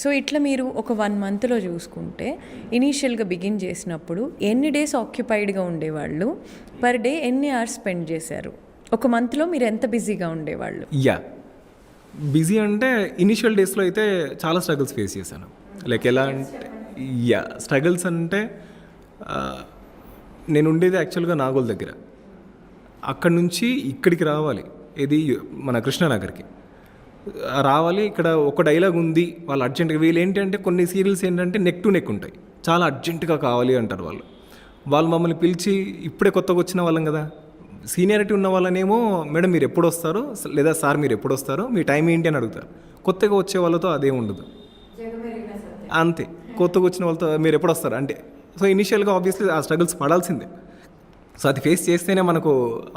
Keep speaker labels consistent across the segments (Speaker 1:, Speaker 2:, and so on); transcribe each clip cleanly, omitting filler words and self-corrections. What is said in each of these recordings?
Speaker 1: So ఇట్లా మీరు ఒక 1 మంత్లో చూసుకుంటే ఇనీషియల్గా బిగిన్ చేసినప్పుడు ఎన్ని డేస్ ఆక్యుపైడ్గా ఉండేవాళ్ళు, పర్ డే ఎన్ని అవర్స్ స్పెండ్ చేశారు, ఒక మంత్లో మీరు ఎంత బిజీగా ఉండేవాళ్ళు?
Speaker 2: బిజీ అంటే ఇనిషియల్ డేస్లో అయితే చాలా స్ట్రగుల్స్ ఫేస్ చేశాను. లైక్ ఎలా అంటే స్ట్రగుల్స్ అంటే నేను ఉండేది యాక్చువల్గా నాగోల్ దగ్గర. అక్కడ నుంచి ఇక్కడికి రావాలి, ఇది మన కృష్ణానగర్కి రావాలి. ఇక్కడ ఒక డైలాగ్ ఉంది, వాళ్ళు అర్జెంటుగా, వీళ్ళు ఏంటంటే కొన్ని సీరియల్స్ ఏంటంటే నెక్ టు నెక్ ఉంటాయి, చాలా అర్జెంటుగా కావాలి అంటారు వాళ్ళు మమ్మల్ని పిలిచి, ఇప్పుడే కొత్తగా వచ్చిన వాళ్ళం కదా, సీనియారిటీ ఉన్న వాళ్ళనేమో మేడం మీరు ఎప్పుడు వస్తారు, లేదా సార్ మీరు ఎప్పుడు వస్తారు, మీ టైం ఏంటి అని అడుగుతారు. కొత్తగా వచ్చే వాళ్ళతో అదేం ఉండదు, అంతే. కొత్తగా వచ్చిన వాళ్ళతో మీరు ఎప్పుడు వస్తారు అంటే, సో ఇనిషియల్గా ఆబ్వియస్లీ ఆ స్ట్రగుల్స్ పడాల్సిందే. సో అది ఫేస్ చేస్తేనే మనకు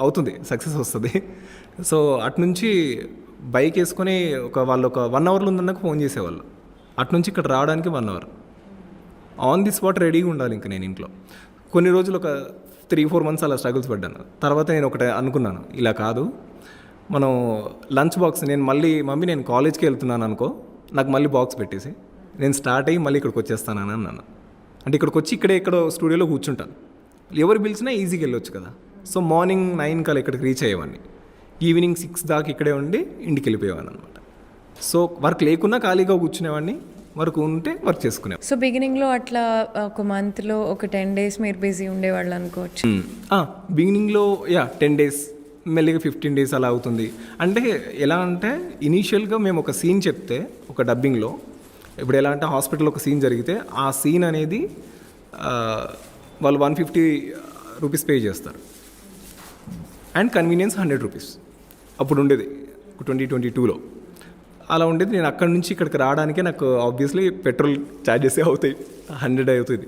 Speaker 2: అవుతుంది, సక్సెస్ వస్తుంది. సో అటునుంచి బైక్ వేసుకొని వాళ్ళు ఒక 1 అవర్లో ఉందన్నాక ఫోన్ చేసేవాళ్ళు. అటునుంచి ఇక్కడ రావడానికి 1 అవర్ ఆన్ ది స్పాట్ రెడీగా ఉండాలి. ఇంకా నేను ఇంట్లో కొన్ని రోజులు ఒక 3-4 మంత్స్ అలా స్ట్రగుల్స్ పడ్డాను. తర్వాత నేను ఒకటే అనుకున్నాను, ఇలా కాదు, మనం లంచ్ బాక్స్, నేను మళ్ళీ మమ్మీ నేను కాలేజ్కి వెళ్తున్నాను అనుకో, నాకు మళ్ళీ బాక్స్ పెట్టేసి నేను స్టార్ట్ అయ్యి మళ్ళీ ఇక్కడికి వచ్చేస్తానని అన్నాను. అంటే ఇక్కడికి వచ్చి ఎక్కడో స్టూడియోలో కూర్చుంటాను, ఎవరు పిలిచినా ఈజీగా వెళ్ళొచ్చు కదా. సో మార్నింగ్ 9 కల్లా ఇక్కడికి రీచ్ అయ్యేవాడిని, ఈవినింగ్ 6 దాకా ఇక్కడే ఉండి ఇంటికి వెళ్ళిపోయేవాడిని అనమాట. సో వర్క్ లేకున్నా ఖాళీగా కూర్చునేవాడిని, వర్క్ ఉంటే వర్క్ చేసుకునేవాడిని.
Speaker 1: సో బిగినింగ్లో అట్లా ఒక మంత్లో ఒక 10 days మీరు బిజీ ఉండేవాళ్ళు అనుకోవచ్చు.
Speaker 2: బిగినింగ్లో 10 days, మెల్లిగా 15 days అలా అవుతుంది. అంటే ఎలా అంటే ఇనీషియల్గా మేము ఒక సీన్ చెప్తే, ఒక డబ్బింగ్లో ఇప్పుడు ఎలా అంటే హాస్పిటల్లో ఒక సీన్ జరిగితే ఆ సీన్ అనేది వాళ్ళు 150 రూపీస్ పే చేస్తారు, అండ్ కన్వీనియన్స్ 100 రూపీస్ అప్పుడు ఉండేది 2022లో అలా ఉండేది. నేను అక్కడి నుంచి ఇక్కడికి రావడానికే నాకు ఆబ్వియస్లీ పెట్రోల్ ఛార్జెస్ అవుతాయి, 100 అవుతుంది,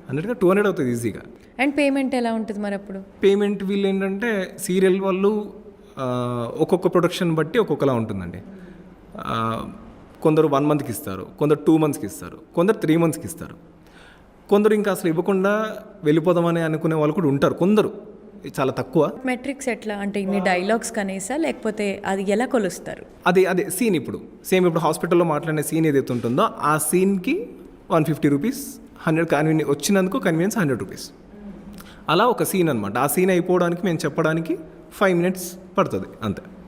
Speaker 2: 100 200 అవుతుంది ఈజీగా.
Speaker 1: అండ్ పేమెంట్ ఎలా ఉంటుంది మరి అప్పుడు?
Speaker 2: పేమెంట్ వీళ్ళు ఏంటంటే సీరియల్ వాళ్ళు ఒక్కొక్క ప్రొడక్షన్ బట్టి ఒక్కొక్కలా ఉంటుందండి. కొందరు 1 monthకి ఇస్తారు, కొందరు 2 monthsకి ఇస్తారు, కొందరు 3 monthsకి ఇస్తారు, కొందరు ఇంకా అసలు ఇవ్వకుండా వెళ్ళిపోదామని అనుకునే వాళ్ళు కూడా ఉంటారు, కొందరు చాలా తక్కువ.
Speaker 1: మెట్రిక్స్ ఎట్లా అంటే ఇన్ని డైలాగ్స్ కనేసా, లేకపోతే అది ఎలా కొలుస్తారు?
Speaker 2: అదే సీన్ ఇప్పుడు సేమ్ ఇప్పుడు హాస్పిటల్లో మాట్లాడిన సీన్ ఏదైతే ఉంటుందో ఆ సీన్కి 150 రూపీస్, 100 కన్వీనియన్స్ వచ్చినందుకు కన్వీనియన్స్ 100 రూపీస్, అలా ఒక సీన్ అనమాట. ఆ సీన్ అయిపోవడానికి మేము చెప్పడానికి 5 minutes పడుతుంది అంతే.